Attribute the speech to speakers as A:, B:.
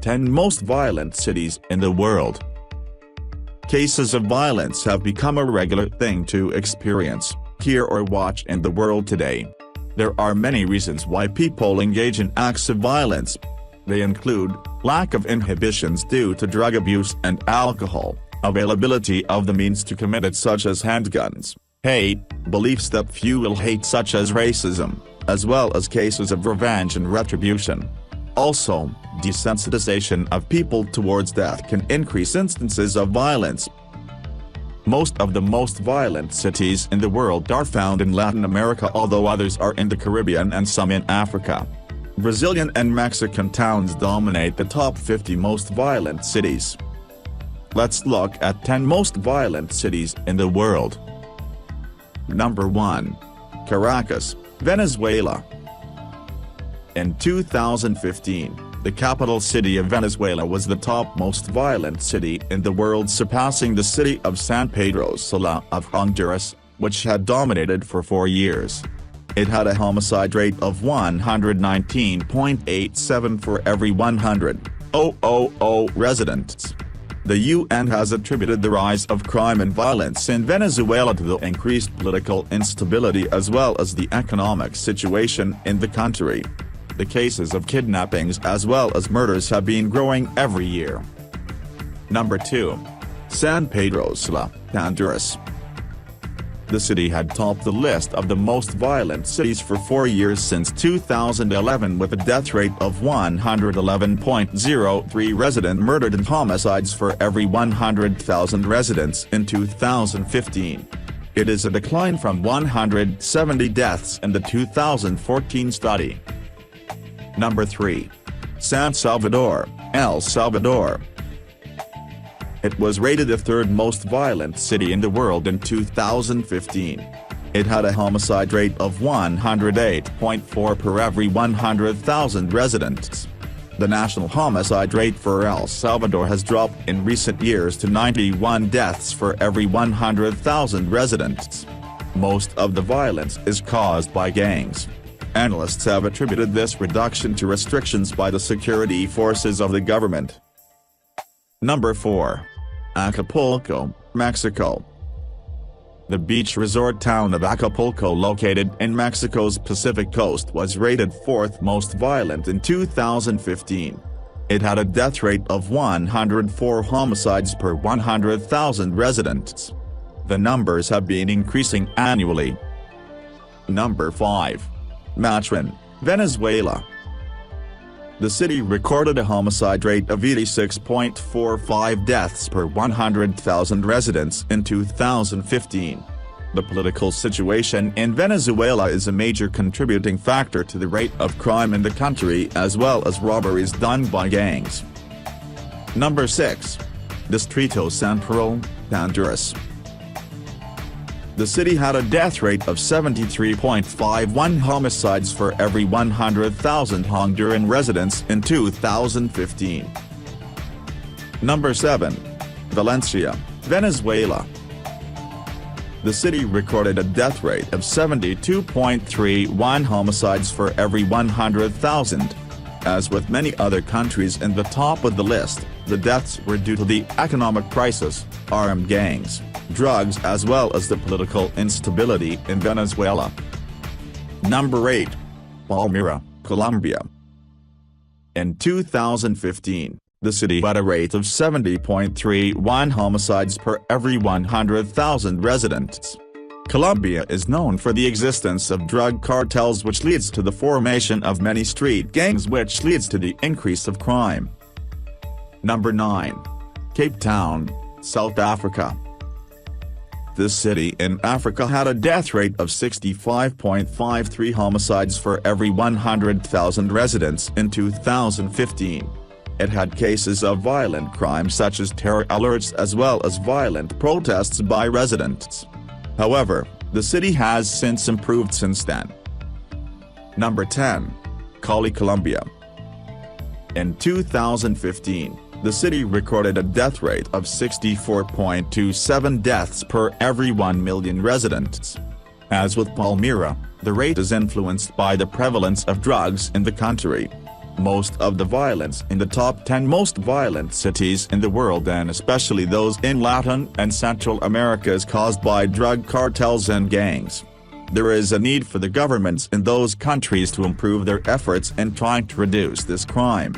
A: 10 most violent cities in the world. Cases of violence have become a regular thing to experience, hear or watch in the world today. There are many reasons why people engage in acts of violence. They include lack of inhibitions due to drug abuse and alcohol, availability of the means to commit it such as handguns, hate, beliefs that fuel hate such as racism, as well as cases of revenge and retribution. Also, desensitization of people towards death can increase instances of violence. Most of the most violent cities in the world are found in Latin America, although others are in the Caribbean and some in Africa. Brazilian and Mexican towns dominate the top 50 most violent cities. Let's look at 10 most violent cities in the world. Number 1. Caracas, Venezuela. In 2015, the capital city of Venezuela was the top most violent city in the world, surpassing the city of San Pedro Sula of Honduras, which had dominated for 4 years. It had a homicide rate of 119.87 for every 100,000 residents. The UN has attributed the rise of crime and violence in Venezuela to the increased political instability as well as the economic situation in the country. The cases of kidnappings as well as murders have been growing every year. Number 2. San Pedro Sula, Honduras. The city had topped the list of the most violent cities for 4 years since 2011, with a death rate of 111.03 resident murdered and homicides for every 100,000 residents in 2015. It is a decline from 170 deaths in the 2014 study. Number 3. San Salvador, El Salvador. It was rated the third most violent city in the world in 2015. It had a homicide rate of 108.4 per every 100,000 residents. The national homicide rate for El Salvador has dropped in recent years to 91 deaths for every 100,000 residents. Most of the violence is caused by gangs. Analysts have attributed this reduction to restrictions by the security forces of the government. Number 4. Acapulco, Mexico. The beach resort town of Acapulco, located in Mexico's Pacific coast, was rated 4th most violent in 2015. It had a death rate of 104 homicides per 100,000 residents. The numbers have been increasing annually. Number 5. Matrin, Venezuela. The city recorded a homicide rate of 86.45 deaths per 100,000 residents in 2015. The political situation in Venezuela is a major contributing factor to the rate of crime in the country, as well as robberies done by gangs. Number 6. Distrito Central, Honduras. The city had a death rate of 73.51 homicides for every 100,000 Honduran residents in 2015. Number 7. Valencia, Venezuela. The city recorded a death rate of 72.31 homicides for every 100,000. As with many other countries in the top of the list, the deaths were due to the economic crisis, armed gangs, drugs, as well as the political instability in Venezuela. Number 8. Palmira, Colombia. In 2015, the city had a rate of 70.31 homicides per every 100,000 residents. Colombia is known for the existence of drug cartels, which leads to the formation of many street gangs, which leads to the increase of crime. Number 9. Cape Town, South Africa. This city in Africa had a death rate of 65.53 homicides for every 100,000 residents in 2015. It had cases of violent crime such as terror alerts as well as violent protests by residents. However, the city has since improved since then. Number 10. Cali, Colombia. In 2015, the city recorded a death rate of 64.27 deaths per every 1 million residents. As with Palmyra, the rate is influenced by the prevalence of drugs in the country. Most of the violence in the top 10 most violent cities in the world, and especially those in Latin and Central America, is caused by drug cartels and gangs. There is a need for the governments in those countries to improve their efforts in trying to reduce this crime.